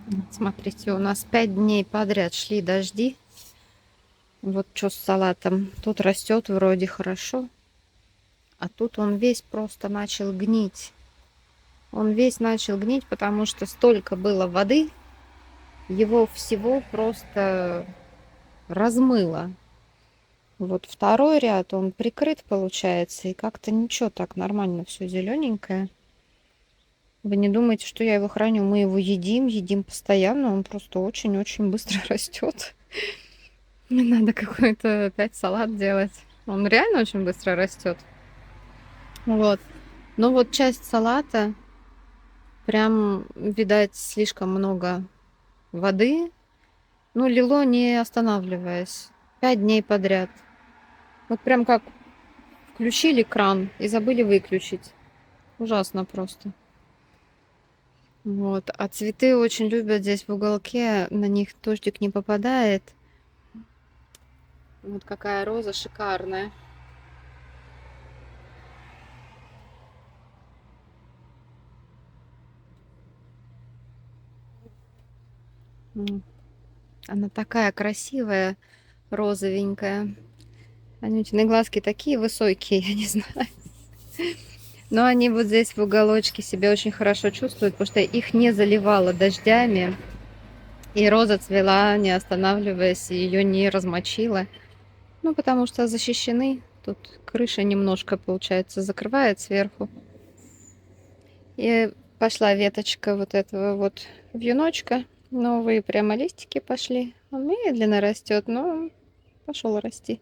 Вот смотрите, у нас 5 дней подряд шли дожди. Вот что с салатом. Тут растет вроде хорошо, а тут он весь просто начал гнить. Он весь начал гнить, потому что столько было воды, его всего просто размыло. Вот второй ряд, он прикрыт получается, и как-то ничего, так нормально все зелененькое. Вы не думаете, что я его храню? Мы его едим постоянно, он просто очень-очень быстро растет. Не надо какой-то опять салат делать. Он реально очень быстро растет. Вот. Но вот часть салата, прям, видать, слишком много воды. Ну, лило не останавливаясь. 5 дней подряд. Вот прям как включили кран и забыли выключить. Ужасно просто. Вот. А цветы очень любят здесь в уголке. На них дождик не попадает. Вот какая роза шикарная. Она такая красивая, розовенькая. Анютины глазки такие высокие, я не знаю. Но они вот здесь в уголочке себя очень хорошо чувствуют, потому что их не заливало дождями. И роза цвела, не останавливаясь, и ее не размочила. Ну, потому что защищены. Тут крыша немножко, получается, закрывает сверху. И пошла веточка вот этого вот вьюночка. Новые прямо листики пошли. Он медленно растет, но пошел расти.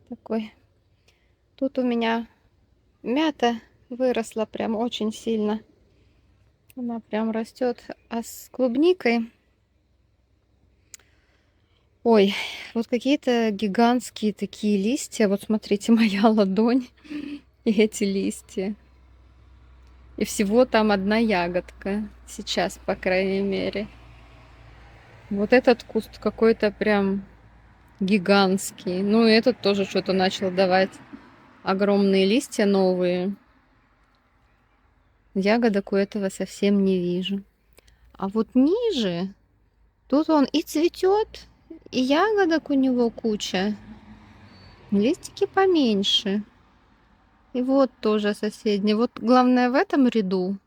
Такой. Тут у меня мята выросла прям очень сильно. Она прям растет. А с клубникой... Ой, вот какие-то гигантские такие листья. Вот смотрите, моя ладонь и эти листья. И всего там одна ягодка. Сейчас, по крайней мере. Вот этот куст какой-то прям гигантский. Ну, и этот тоже что-то начал давать огромные листья новые. Ягодок у этого совсем не вижу. А вот ниже, тут он и цветет, и ягодок у него куча. Листики поменьше. И вот тоже соседний. Вот главное в этом ряду,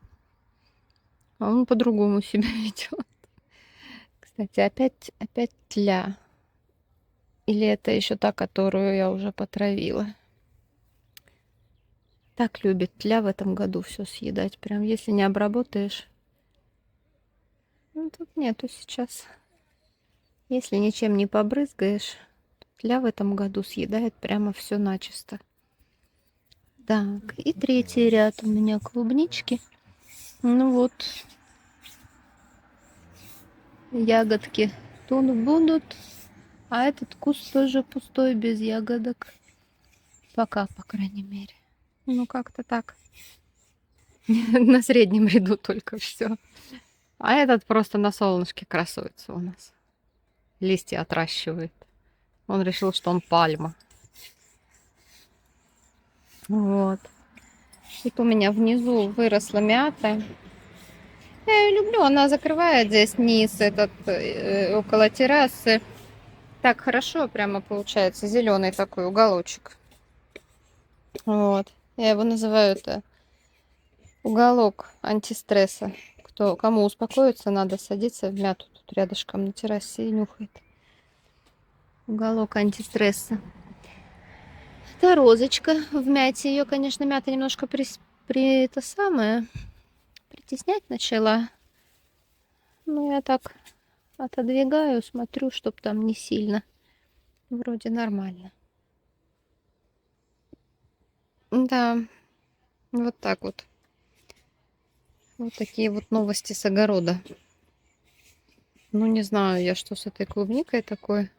а он по-другому себя ведет. Кстати, опять тля. Или это еще та, которую я уже потравила. Так любит тля в этом году все съедать. Прям если не обработаешь. Ну, тут нету сейчас. Если ничем не побрызгаешь, тля в этом году съедает прямо все начисто. Так, и третий ряд у меня клубнички. Ну вот, ягодки тут будут. А этот куст тоже пустой, без ягодок. Пока, по крайней мере. Ну, как-то так. На среднем ряду только все. А этот просто на солнышке красуется у нас. Листья отращивает. Он решил, что он пальма. Вот. Тут у меня внизу выросла мята. Я ее люблю, она закрывает здесь низ этот около террасы. Так хорошо прямо получается, зеленый такой уголочек. Вот. Я его называю это уголок антистресса. Кому успокоиться, надо садиться в мяту тут рядышком на террасе и нюхает. Уголок антистресса. Это розочка в мяте. Ее, конечно, мята немножко это самое притеснять начала. Ну, я так отодвигаю, смотрю, чтоб там не сильно. Вроде нормально. Да, вот так вот. Вот такие вот новости с огорода. Ну, не знаю я, что с этой клубникой такое.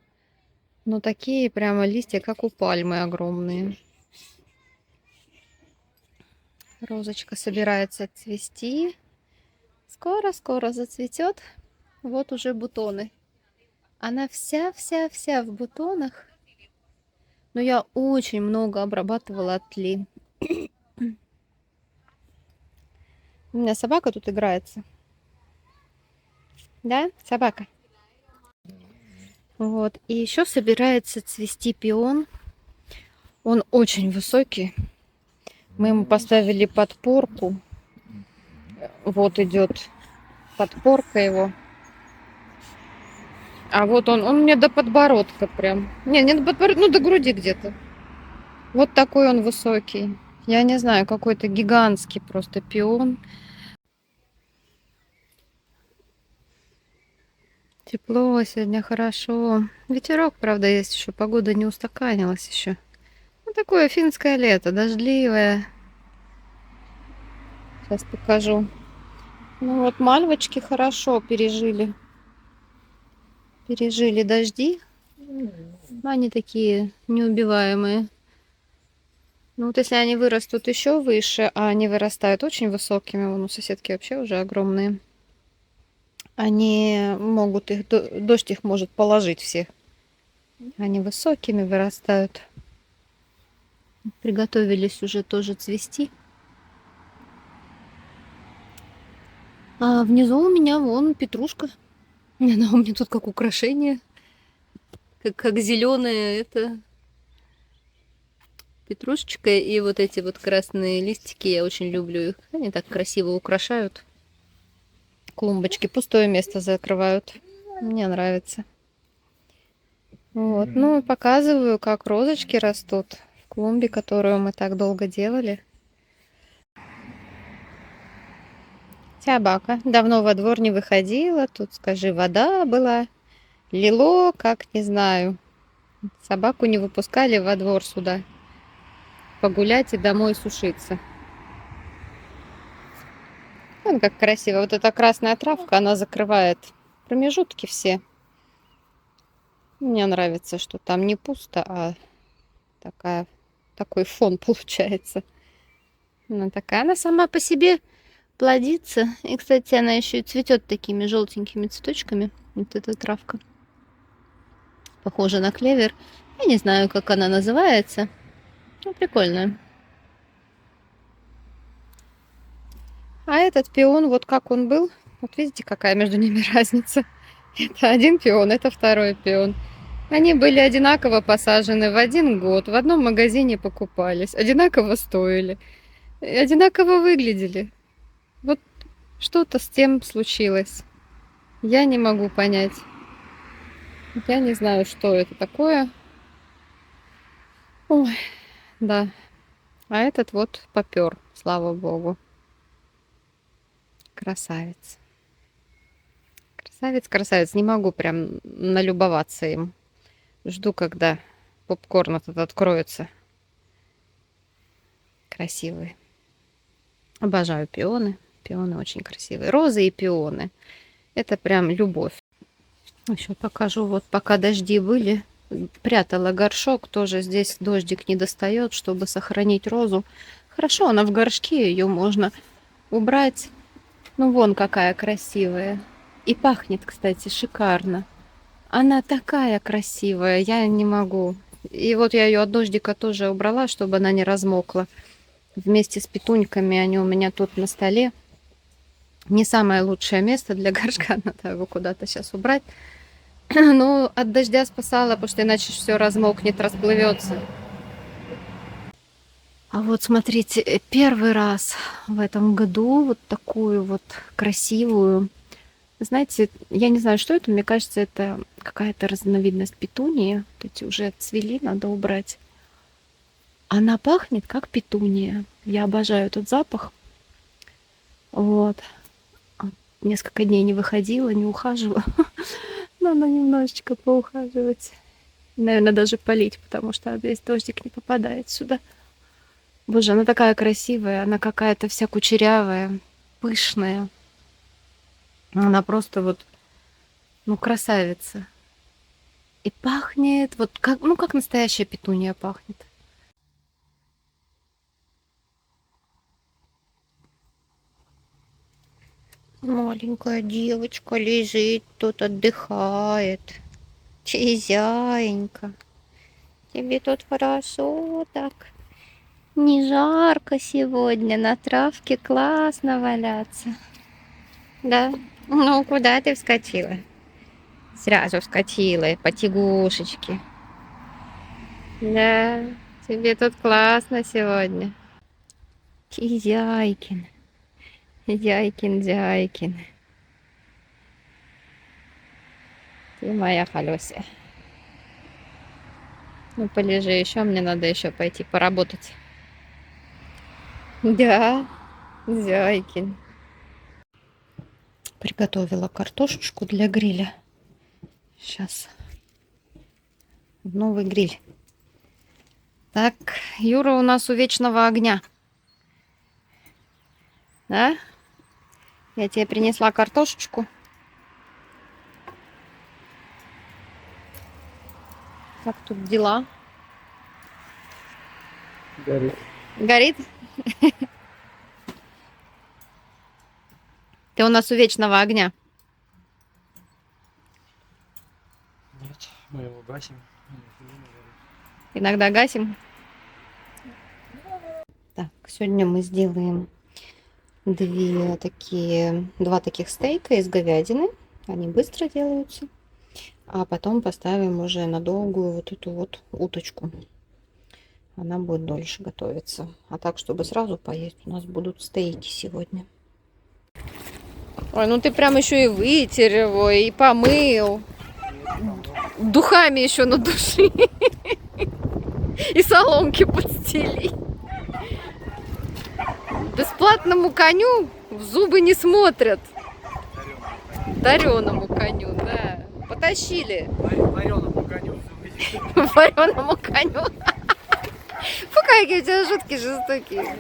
Но такие прямо листья, как у пальмы, огромные. Розочка собирается цвести. Скоро-скоро зацветет. Вот уже бутоны. Она вся-вся-вся в бутонах. Но я очень много обрабатывала от тли. У меня собака тут играется. Да, собака? Вот. И еще собирается цвести пион. Он очень высокий. Мы ему поставили подпорку. Вот идет подпорка его. А вот он мне до подбородка прям. Не до подбородка, ну до груди где-то. Вот такой он высокий. Я не знаю, какой-то гигантский просто пион. Тепло сегодня, хорошо. Ветерок, правда, есть еще. Погода не устаканилась еще. Ну, такое финское лето, дождливое. Сейчас покажу. Ну вот мальвочки хорошо пережили. Пережили дожди. Они такие неубиваемые. Ну вот если они вырастут еще выше, а они вырастают очень высокими, вон у соседки вообще уже огромные, они могут их, дождь их может положить всех. Они высокими вырастают. Приготовились уже тоже цвести. А внизу у меня вон петрушка. Она у меня тут как украшение. Как зеленая это петрушечка. И вот эти вот красные листики, я очень люблю их. Они так красиво украшают клумбочки. Пустое место закрывают. Мне нравится. Вот. Ну, показываю, как розочки растут в клумбе, которую мы так долго делали. Собака давно во двор не выходила. Тут, скажи, вода была. Лило, как не знаю. Собаку не выпускали во двор сюда. Погулять и домой сушиться. Вон как красиво. Вот эта красная травка, она закрывает промежутки все. Мне нравится, что там не пусто, а такой фон получается. Она такая, она сама по себе плодится. И, кстати, она еще и цветет такими желтенькими цветочками. Вот эта травка. Похожа на клевер. Я не знаю, как она называется. Ну, прикольная. А этот пион, вот как он был. Вот видите, какая между ними разница. Это один пион, это второй пион. Они были одинаково посажены в один год, в одном магазине покупались, одинаково стоили, одинаково выглядели. Вот что-то с тем случилось. Я не могу понять. Я не знаю, что это такое. Ой, да. А этот вот попер, слава богу. Красавец. Красавец, красавец. Не могу прям налюбоваться им. Жду, когда попкорн этот откроется. Красивые. Обожаю пионы. Пионы очень красивые. Розы и пионы. Это прям любовь. Еще покажу. Вот пока дожди были, прятала горшок. Тоже здесь дождик не достает, чтобы сохранить розу. Хорошо, она в горшке. Ее можно убрать. Ну, вон какая красивая. И пахнет, кстати, шикарно. Она такая красивая. Я не могу. И вот я ее от дождика тоже убрала, чтобы она не размокла. Вместе с петуньками они у меня тут на столе. Не самое лучшее место для горшка. Надо его куда-то сейчас убрать. Но от дождя спасала, потому что иначе все размокнет, расплывется. А вот смотрите, первый раз в этом году вот такую вот красивую. Знаете, я не знаю, что это. Мне кажется, это какая-то разновидность петунии. Вот эти уже отцвели, надо убрать. Она пахнет как петуния. Я обожаю этот запах. Вот. Несколько дней не выходила, не ухаживала. Надо немножечко поухаживать. Наверное, даже полить, потому что весь дождик не попадает сюда. Боже, она такая красивая. Она какая-то вся кучерявая, пышная. Она просто вот, ну, красавица. И пахнет вот как, ну, как настоящая петуния пахнет. Маленькая девочка лежит, тут отдыхает. Чизяенька. Тебе тут хорошо так. Не жарко сегодня, на травке классно валяться. Да. Ну, куда ты вскочила? Сразу вскочила, потягушечки. Да, тебе тут классно сегодня. Зяйкин. Зяйкин, Зяйкин. Ты моя Халёся. Ну, полежи еще, мне надо еще пойти поработать. Да, Зяйкин. Приготовила картошечку для гриля. Сейчас в новый гриль. Так, Юра у нас у вечного огня. Да? Я тебе принесла картошечку. Как тут дела? Горит. Горит? Ты у нас у вечного огня. Нет, мы его гасим. Иногда гасим. Так, сегодня мы сделаем два таких стейка из говядины. Они быстро делаются. А потом поставим уже на долгую вот эту вот уточку. Она будет дольше готовиться. А так, чтобы сразу поесть, у нас будут стейки сегодня. Ой, ну ты прям еще и вытер его, и помыл. Духами еще надуши. И соломки подстели. Бесплатному коню в зубы не смотрят. Дареному коню, да. Потащили. Вареному коню. Вареному коню. Фу, какие у тебя шутки жестокие.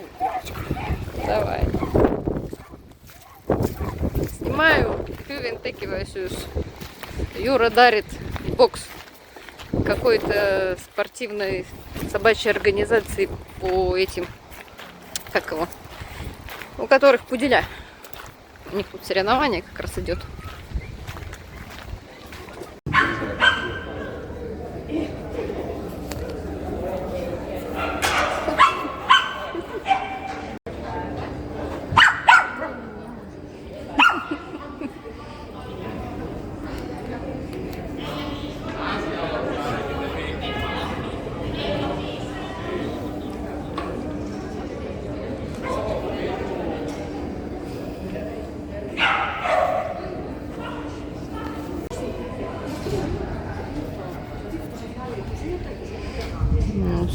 Давай. Снимаю, вынтыкиваюсь. Юра дарит бокс какой-то спортивной собачьей организации по этим, как его, у которых пуделя. У них тут соревнование как раз идет.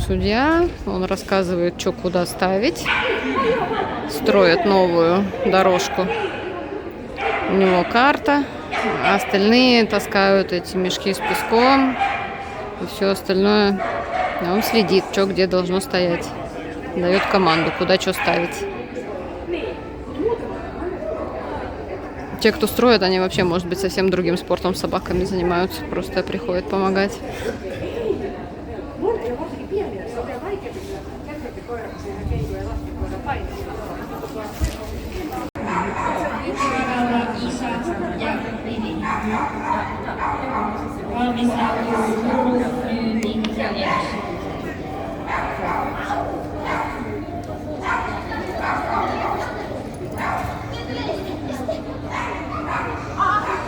Судья, он рассказывает, что куда ставить. Строят новую дорожку. У него карта, а остальные таскают эти мешки с песком и все остальное. И он следит, что где должно стоять. Дает команду, куда что ставить. Те, кто строит, они вообще, может быть, совсем другим спортом с собаками занимаются. Просто приходят помогать.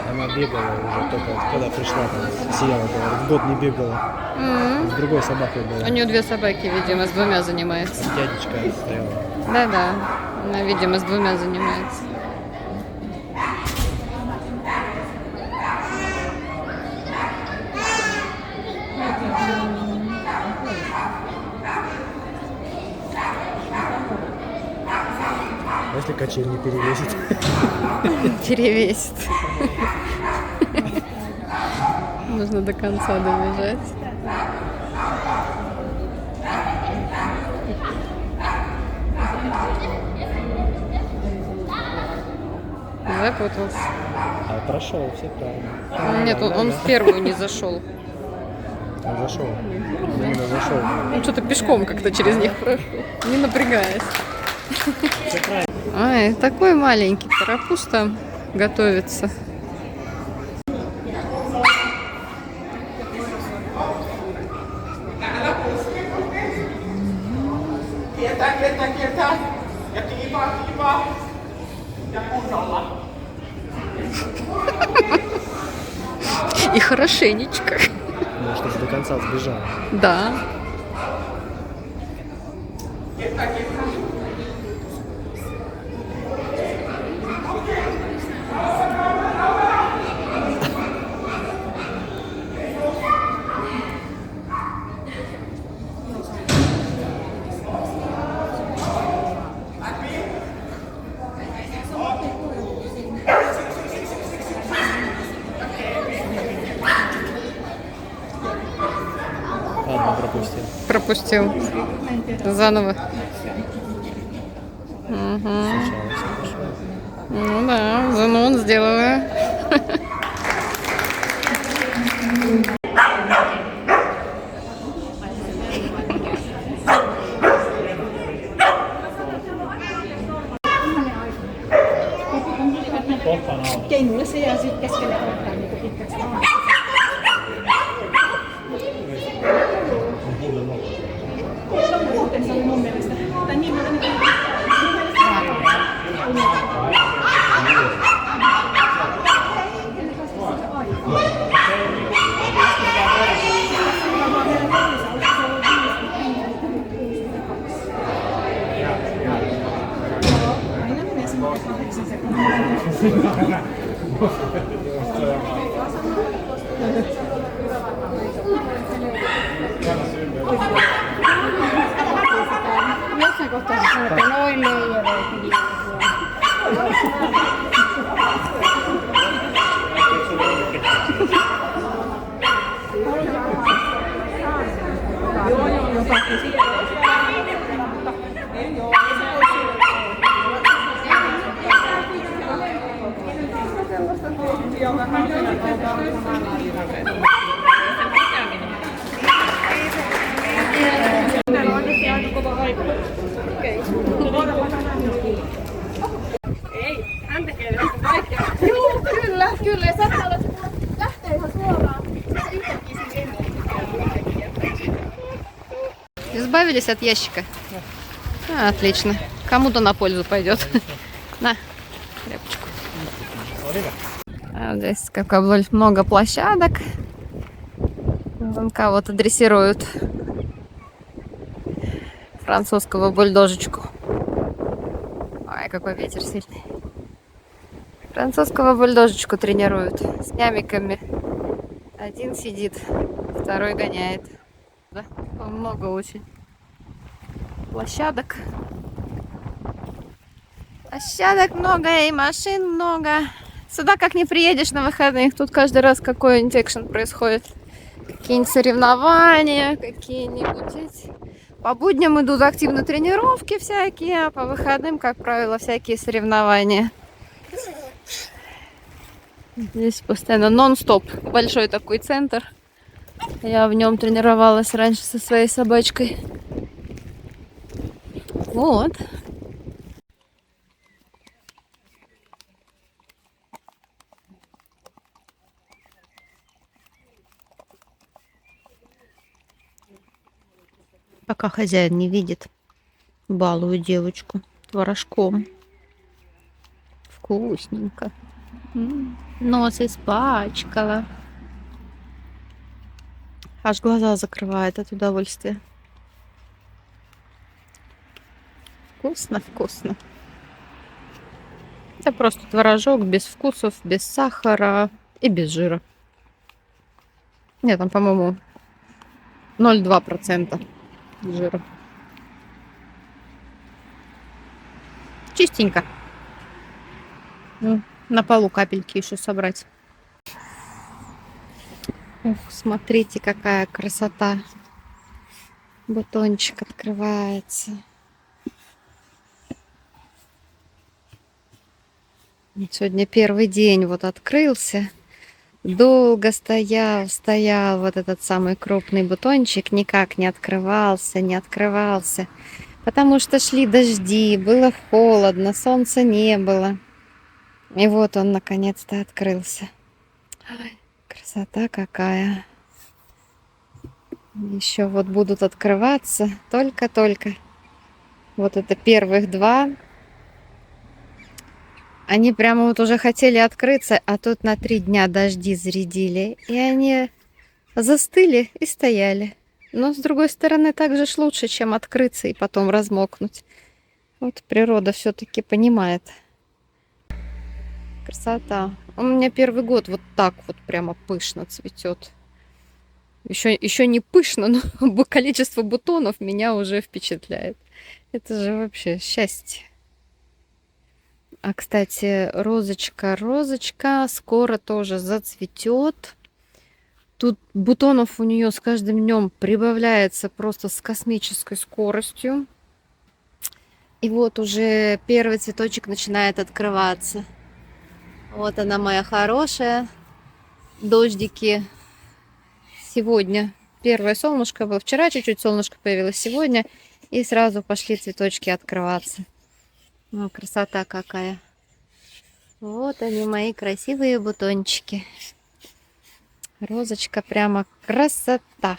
Она бегала уже только когда пришла, там, сияла, говорит, в год не бегала. С другой собакой была. У нее две собаки, видимо, с двумя занимается. Дядечка стояла. Да-да, она, видимо, с двумя занимается. Если качель не перевесит. Перевесит. Нужно до конца добежать. Запутался. А прошел, все правильно. Нет, он в первую не зашел. Он зашел. Именно зашел. Он что-то пешком как-то через них прошел, не напрягаясь. Все правильно. Ай, такой маленький карапуз там готовится. И хорошенечко. Ну, чтобы до конца сбежала. Да. Ладно, пропустил. Пропустил. Заново. Угу. Сначала всё пошло. Ну да, ЗНО сделала. Ei mulle se jää sitten keskelle kohtaa niin pitkäksi aikaa. Muuten se oli mun mielestä. Tai niin muuta niin aina menee semmoinen 8 sekuntia. Jossain kohtaa se sanoo, että noin leijereet. Kyllä, ja saattaa olla, että se lähtee ihan suoraan. Yhtäkkiä sen Избавились от ящика? Отлично. Кому-то на пользу пойдет. На, тряпочку. Здесь как много площадок. Вон кого-то дрессируют. Французского бульдожечку. Ой, какой ветер сильный. Французского бульдожечку тренируют с нямиками. Один сидит, второй гоняет. Да, много очень площадок. Площадок много и машин много. Сюда как не приедешь на выходных, тут каждый раз какой-нибудь экшен происходит. Какие-нибудь соревнования, какие-нибудь эти. По будням идут активно тренировки всякие, а по выходным, как правило, всякие соревнования. Здесь постоянно нон-стоп. Большой такой центр. Я в нем тренировалась раньше со своей собачкой. Вот. Пока хозяин не видит, балую девочку творожком. Вкусненько. Нос испачкала. Аж глаза закрывает от удовольствия. Вкусно, вкусно. Это просто творожок без вкусов, без сахара и без жира. Нет, там, по-моему, 0,2% жира. Чистенько. На полу капельки еще собрать. Ух, смотрите, какая красота. Бутончик открывается. Сегодня первый день вот открылся. Долго стоял вот этот самый крупный бутончик. Никак не открывался. Потому что шли дожди, было холодно, солнца не было. И вот он наконец-то открылся. Ой, красота какая. Еще вот будут открываться только-только. Вот это первых два. Они прямо вот уже хотели открыться, а тут на 3 дня дожди зарядили. И они застыли и стояли. Но, с другой стороны, так же ж лучше, чем открыться и потом размокнуть. Вот природа все-таки понимает. Красота. У меня первый год вот так вот прямо пышно цветет. Еще не пышно, но количество бутонов меня уже впечатляет. Это же вообще счастье. А, кстати, розочка скоро тоже зацветет. Тут бутонов у нее с каждым днем прибавляется просто с космической скоростью. И вот уже первый цветочек начинает открываться. Вот она, моя хорошая. Дождики сегодня. Первое солнышко было вчера, чуть-чуть солнышко появилось сегодня. И сразу пошли цветочки открываться. Ну, красота какая. Вот они, мои красивые бутончики. Розочка прямо красота.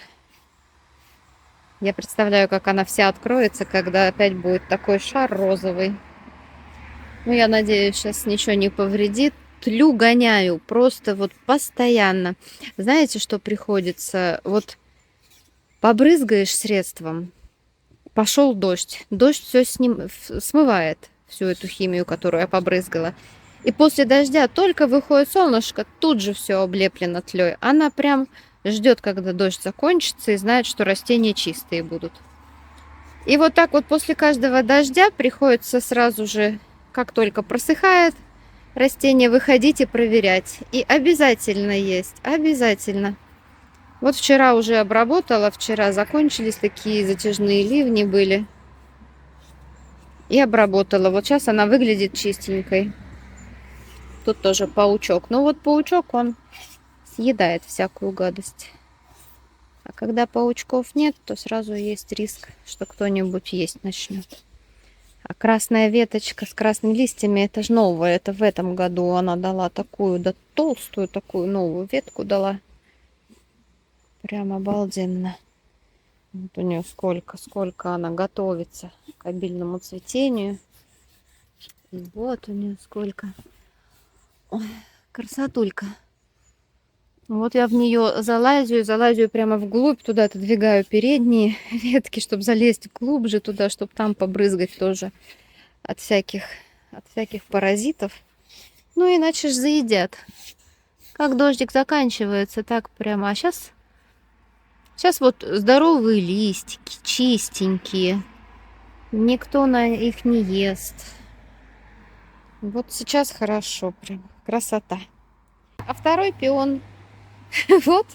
Я представляю, как она вся откроется, когда опять будет такой шар розовый. Ну, я надеюсь, сейчас ничего не повредит. Тлю, гоняю просто вот постоянно. Знаете, что приходится? Вот побрызгаешь средством, пошел дождь. Дождь все смывает всю эту химию, которую я побрызгала. И после дождя только выходит солнышко, тут же все облеплено тлей. Она прям ждет, когда дождь закончится, и знает, что растения чистые будут. И вот так вот после каждого дождя приходится сразу же, как только просыхает растение, выходить и проверять. И обязательно есть, обязательно. Вот вчера уже обработала, вчера закончились такие затяжные ливни были. И обработала. Вот сейчас она выглядит чистенькой. Тут тоже паучок. Но вот паучок, он съедает всякую гадость. А когда паучков нет, то сразу есть риск, что кто-нибудь есть начнет. А красная веточка с красными листьями, это же новая. Это в этом году она дала такую, да толстую такую новую ветку дала. Прям обалденно. Вот у нее сколько она готовится к обильному цветению. И вот у нее сколько. Ой, красотулька. Вот я в нее залазю прямо вглубь, туда отодвигаю передние ветки, чтобы залезть глубже туда, чтобы там побрызгать тоже от всяких паразитов. Ну, иначе ж заедят. Как дождик заканчивается, так прямо. А сейчас вот здоровые листики, чистенькие. Никто на их не ест. Вот сейчас хорошо, прям красота. А второй пион. Вот.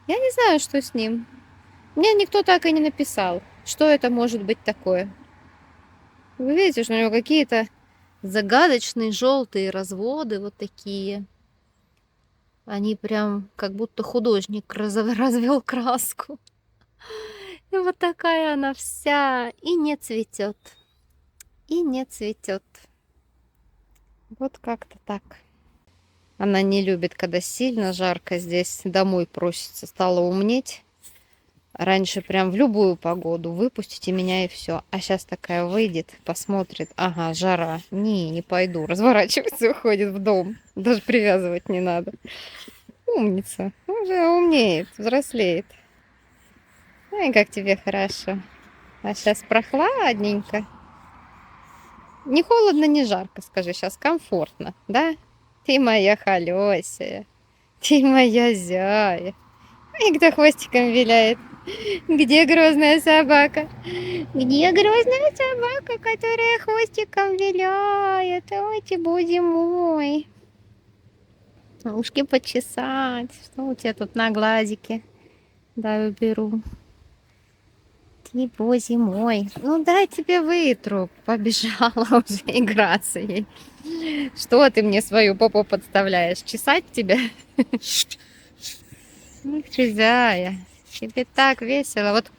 Я не знаю, что с ним. Мне никто так и не написал, что это может быть такое. Вы видите, что у него какие-то загадочные желтые разводы вот такие. Они прям как будто художник развел краску. И вот такая она вся. И не цветет. И не цветет. Вот как-то так. Она не любит, когда сильно жарко. Здесь домой просится. Стала умнеть. Раньше прям в любую погоду выпустите меня и все. А сейчас такая выйдет, посмотрит. Ага, жара. Не пойду. Разворачивается и уходит в дом. Даже привязывать не надо. Умница. Уже умнеет, взрослеет. Ну и как тебе хорошо. А сейчас прохладненько. Не холодно, не жарко, скажи. Сейчас комфортно, да? Ты моя холёсая. Ты моя зяя. И кто хвостиком виляет? Где грозная собака? Где грозная собака, которая хвостиком виляет? Ой, ты, боже мой. Ушки почесать. Что у тебя тут на глазике? Да, уберу. Ты, боже мой. Ну, дай тебе вытру. Побежала уже играться ей. Что ты мне свою попу подставляешь? Чесать тебя? Эх, чизая. Тебе так весело. Вот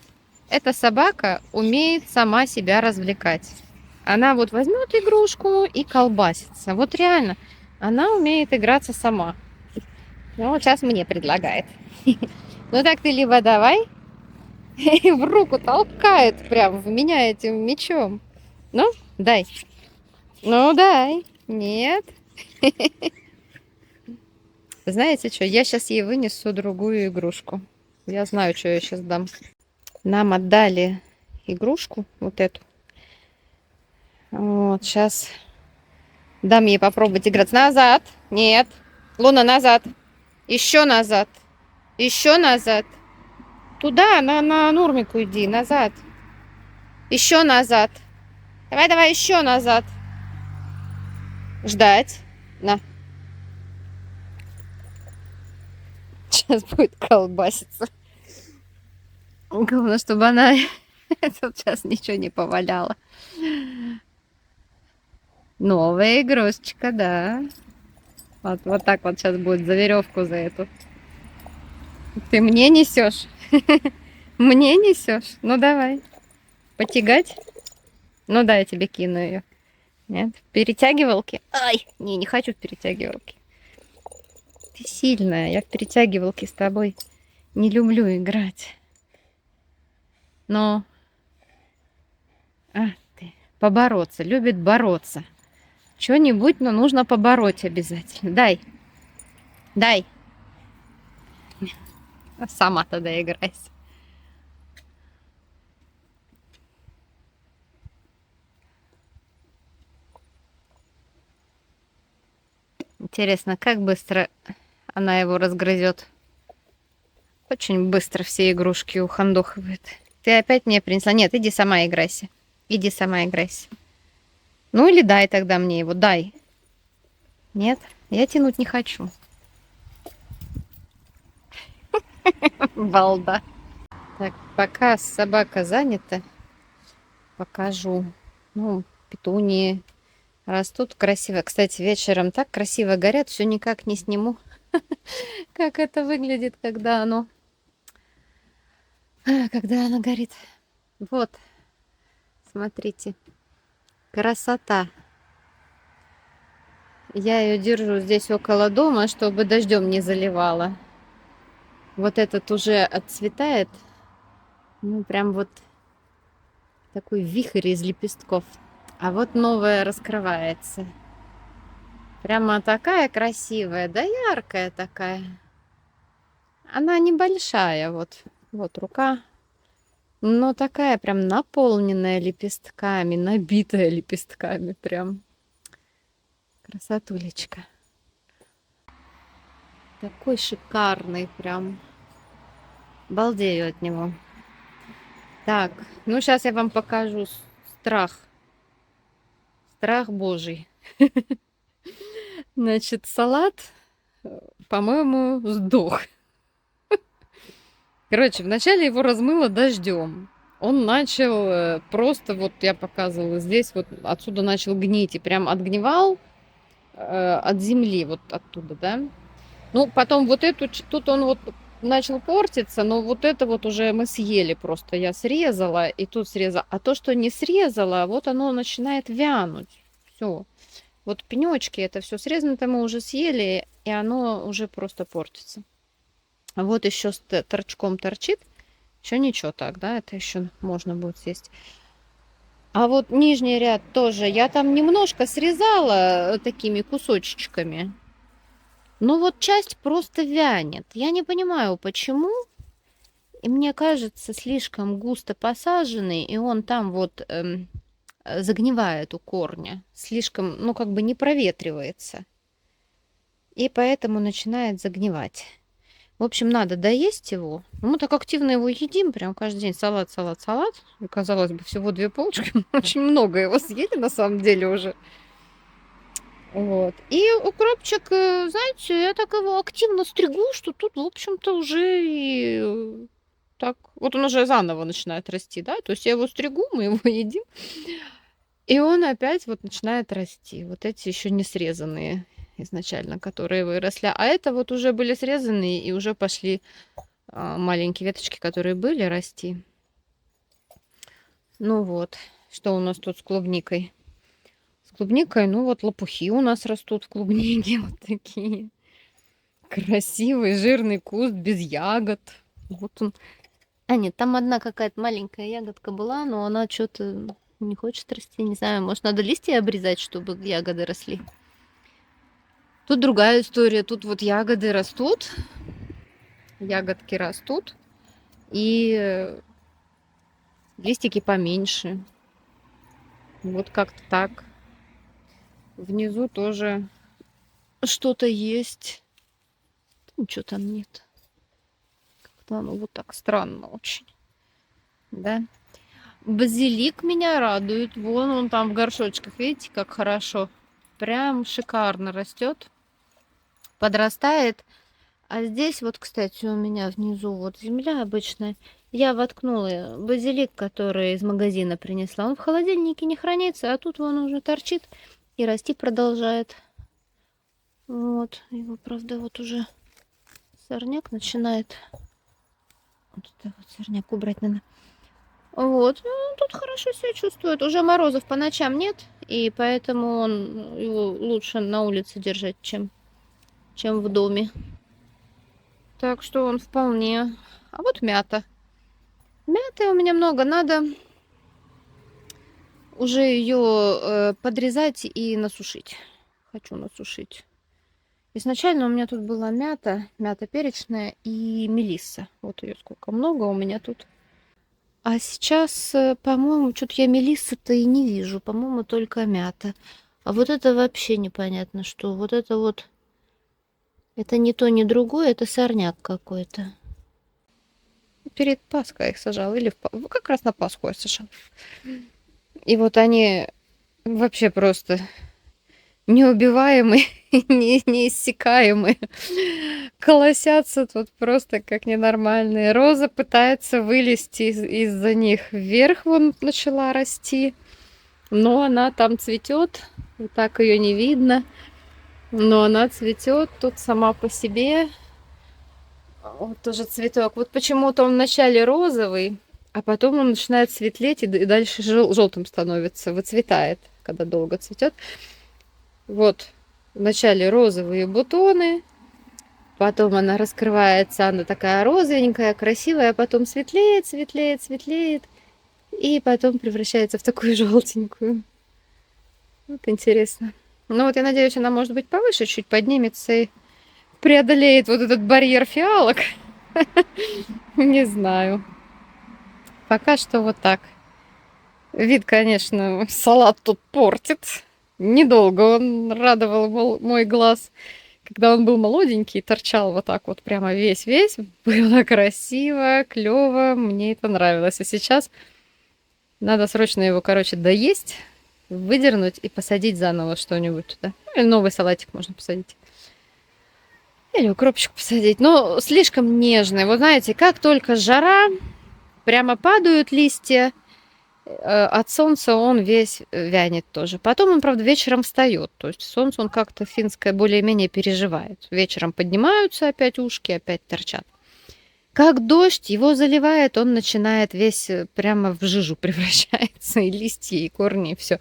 эта собака умеет сама себя развлекать. Она вот возьмет игрушку и колбасится. Вот реально. Она умеет играться сама. Ну, вот сейчас мне предлагает. Ну так ты либо давай, и в руку толкает прям в меня этим мечом. Ну, дай. Ну, дай. Нет? Знаете что, я сейчас ей вынесу другую игрушку. Я знаю, что я сейчас дам. Нам отдали игрушку, вот эту. Вот, сейчас дам ей попробовать играть. Назад. Нет. Луна, назад. Еще назад. Еще назад. Туда, на Нурмику иди, назад. Еще назад. Давай, давай, еще назад. Ждать. На. Сейчас будет колбаситься. Главное, чтобы она тут сейчас ничего не поваляла. Новая игрушечка, да. Вот так вот сейчас будет за веревку за эту. Ты мне несешь? Мне несешь? Ну давай. Потягать? Ну да, я тебе кину ее. Нет? Перетягивалки? Ай, не хочу в перетягивалки. Ты сильная, я в перетягивалки с тобой не люблю играть. Но... ты. Побороться, любит бороться. Что-нибудь, но нужно побороть обязательно. Дай. Дай. Сама тогда играйся. Интересно, как быстро она его разгрызет. Очень быстро все игрушки ухандохивает. Ты опять мне принесла? Нет, иди сама играйся. Иди сама играйся. Ну или дай тогда мне его, дай. Нет, я тянуть не хочу. Балда. Так, пока собака занята, покажу. Ну, петунии растут красиво. Кстати, вечером так красиво горят, все никак не сниму, как это выглядит, когда оно горит. Вот, смотрите, красота. Я ее держу здесь около дома, чтобы дождем не заливало. Вот этот уже отцветает. Ну, прям вот такой вихрь из лепестков. А вот новая раскрывается. Прямо такая красивая, да яркая такая. Она небольшая, вот рука. Но такая прям наполненная лепестками, набитая лепестками прям. Красотулечка. Такой шикарный прям. Балдею от него. Так, ну сейчас я вам покажу страх. Страх Божий. Значит, салат, по-моему, сдох. Короче, вначале его размыло дождем. Он начал просто, вот я показывала здесь, вот отсюда начал гнить. И прям отгнивал от земли, вот оттуда, да. Ну, потом вот эту, тут он вот начал портиться, но вот это вот уже мы съели просто. Я срезала и тут срезала. А то, что не срезала, вот оно начинает вянуть. Все. Вот пенечки, это все срезано, мы уже съели, и оно уже просто портится. А вот еще с торчком торчит. Еще ничего так, да, это еще можно будет съесть. А вот нижний ряд тоже. Я там немножко срезала такими кусочечками. Но вот часть просто вянет. Я не понимаю, почему. И мне кажется, слишком густо посаженный, и он там вот загнивает у корня. Слишком, ну, как бы не проветривается. И поэтому начинает загнивать. В общем, надо доесть его. Мы так активно его едим, прям каждый день салат. И, казалось бы, всего 2 полочки. Очень много его съели, на самом деле, уже. Вот. И укропчик, знаете, я так его активно стригу, что тут, в общем-то, уже и так... Вот он уже заново начинает расти, да? То есть я его стригу, мы его едим. И он опять вот начинает расти. Вот эти еще не срезанные изначально, которые выросли. А это вот уже были срезанные и уже пошли маленькие веточки, которые были, расти. Ну вот, что у нас тут с клубникой? С клубникой, ну вот лопухи у нас растут в клубнике, вот такие. Красивый, жирный куст, без ягод. Вот он. А нет, там одна какая-то маленькая ягодка была, но она что-то Не хочет расти, не знаю. Может, надо листья обрезать, чтобы ягоды росли. Тут другая история. Тут вот ягоды растут, ягодки растут, и листики поменьше. Вот как-то так. Внизу тоже что-то есть. Ничего там нет. Как-то оно вот так странно очень. Да? Базилик меня радует. Вон он там в горшочках. Видите, как хорошо. Прям шикарно растет. Подрастает. А здесь вот, кстати, у меня внизу вот земля обычная. Я воткнула базилик, который из магазина принесла. Он в холодильнике не хранится, а тут он уже торчит и расти продолжает. Вот. Его, правда, вот уже сорняк начинает. Вот это вот сорняк убрать надо. Вот. Ну, он тут хорошо себя чувствует. Уже морозов по ночам нет, и поэтому его лучше на улице держать, чем в доме. Так что он вполне. А вот мята. Мяты у меня много. Надо уже ее подрезать и насушить. Хочу насушить. Изначально у меня тут была мята перечная и мелисса. Вот ее сколько много у меня тут. А сейчас, по-моему, что-то я мелиссы-то и не вижу. По-моему, только мята. А вот это вообще непонятно что. Вот это вот. Это не то, ни другое. Это сорняк какой-то. Перед Пасхой я их сажала. Или как раз на Пасху я сажала. И вот они вообще просто неубиваемые, неиссякаемые. Колосятся тут просто как ненормальные. Роза пытается вылезти из-за них вверх, вон начала расти. Но она там цветет. Вот так ее не видно. Но она цветет тут сама по себе. Вот тоже цветок. Вот почему-то он вначале розовый, а потом он начинает светлеть и дальше желтым становится, выцветает, когда долго цветет. Вот вначале розовые бутоны, потом она раскрывается, она такая розовенькая, красивая, а потом светлеет, светлеет, светлеет, и потом превращается в такую желтенькую. Вот интересно. Ну вот я надеюсь, она может быть повыше, чуть поднимется и преодолеет вот этот барьер фиалок. Не знаю. Пока что вот так. Вид, конечно, салат тут портит. Недолго он радовал мой глаз. Когда он был молоденький, торчал вот так вот прямо весь-весь. Было красиво, клево, мне это нравилось. А сейчас надо срочно его, короче, доесть, выдернуть и посадить заново что-нибудь туда. Или новый салатик можно посадить. Или укропчик посадить. Но слишком нежный. Вот знаете, как только жара, прямо падают листья, от солнца он весь вянет тоже. Потом он, правда, вечером встает. То есть солнце он как-то финское более-менее переживает. Вечером поднимаются опять ушки, опять торчат. Как дождь его заливает, он начинает весь прямо в жижу превращается. И листья, и корни, и все.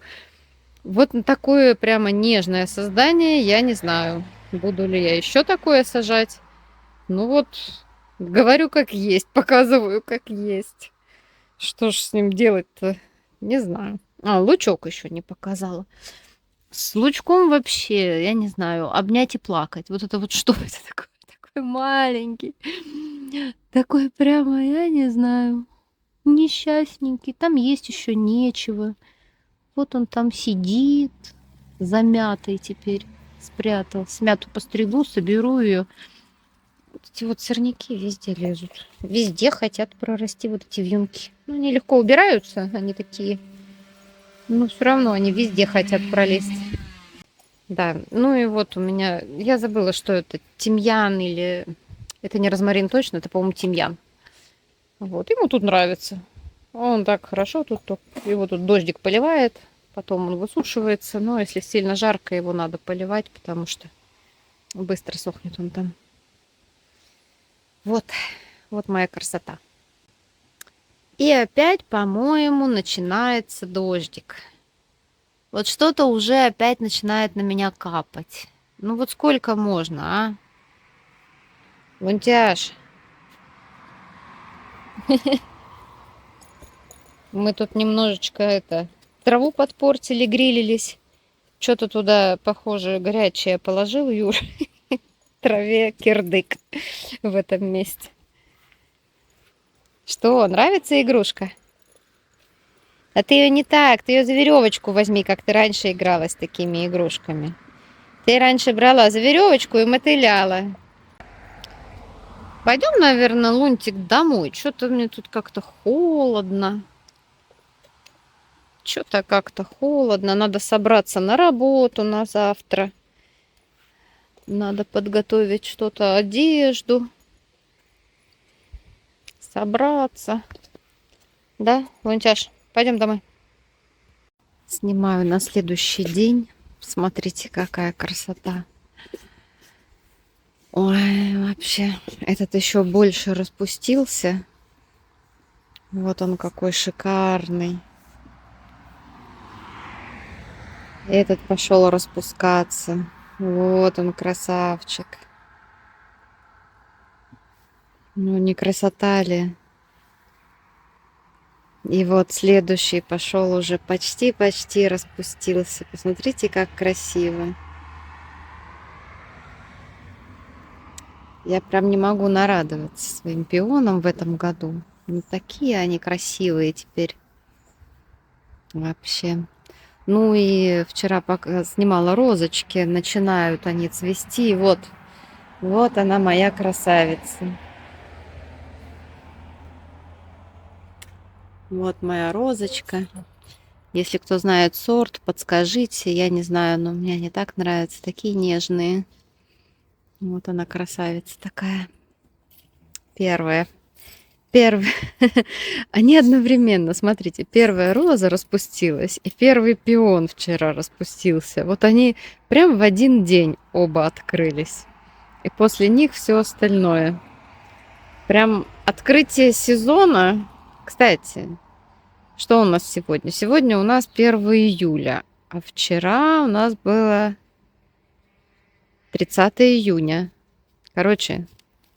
Вот такое прямо нежное создание, я не знаю, буду ли я еще такое сажать. Ну вот, говорю как есть, показываю как есть. Что ж с ним делать-то? Не знаю. А, лучок еще не показала. С лучком вообще, я не знаю, обнять и плакать. Вот это вот что это такое? Такой маленький. Такой прямо, я не знаю, несчастненький. Там есть еще нечего. Вот он там сидит, замятый теперь, спрятал. Смяту постригу, соберу ее. Вот эти вот сорняки везде лезут. Везде хотят прорасти вот эти вьюнки. Ну, они легко убираются, они такие. Но все равно они везде хотят пролезть. Да, ну и вот у меня... Я забыла, что это, тимьян или... Это не розмарин точно, это, по-моему, тимьян. Вот, ему тут нравится. Он так хорошо тут, его тут дождик поливает, потом он высушивается. Но если сильно жарко, его надо поливать, потому что быстро сохнет он там. Вот, вот моя красота. И опять, по-моему, начинается дождик. Вот что-то уже опять начинает на меня капать. Ну вот сколько можно, а? Вунтяж. Мы тут немножечко Траву подпортили, грилились. Что-то туда, похоже, горячее положил Юр. Траве кирдык в этом месте. Что, нравится игрушка? А ты ее не так, ты ее за веревочку возьми, как ты раньше играла с такими игрушками. Ты раньше брала за веревочку и мотыляла. Пойдем, наверное, Лунтик, домой. Что-то мне тут как-то холодно. Что-то как-то холодно. Надо собраться на работу на завтра. Надо подготовить что-то, одежду. Собраться. Да, Лунтяш, пойдем домой. Снимаю на следующий день. Смотрите, какая красота. Ой, вообще, этот еще больше распустился. Вот он какой шикарный. Этот пошел распускаться. Вот он, красавчик. Ну, не красота ли? И вот следующий пошел уже почти-почти распустился. Посмотрите, как красиво. Я прям не могу нарадоваться своим пионам в этом году. Ну, такие они красивые теперь. Вообще. Ну и вчера пока снимала розочки, начинают они цвести. Вот, вот она моя красавица. Вот моя розочка. Если кто знает сорт, подскажите. Я не знаю, но мне они так нравятся. Такие нежные. Вот она красавица такая. Первая. Они одновременно, смотрите, первая роза распустилась, и первый пион вчера распустился. Вот они прям в один день оба открылись. И после них все остальное. Прям открытие сезона. Кстати, что у нас сегодня? Сегодня у нас 1 июля, а вчера у нас было 30 июня. Короче,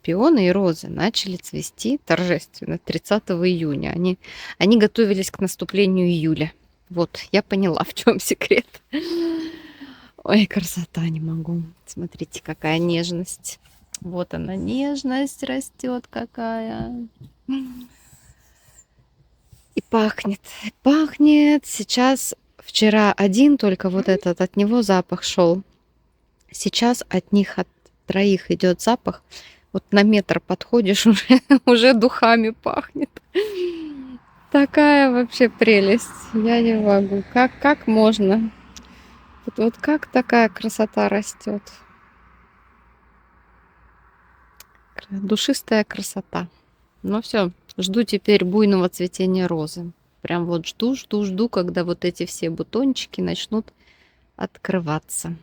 пионы и розы начали цвести торжественно 30 июня. Они готовились к наступлению июля. Вот, я поняла, в чем секрет. Ой, красота, не могу. Смотрите, какая нежность. Вот она, нежность растет какая. И пахнет, пахнет. Сейчас, вчера один только вот этот, от него запах шел. Сейчас от них, от троих идет запах. Вот на метр подходишь, уже духами пахнет. Такая вообще прелесть. Я не могу. Как можно? Вот как такая красота растет? Душистая красота. Ну все, жду теперь буйного цветения розы. Прям вот жду, когда вот эти все бутончики начнут открываться.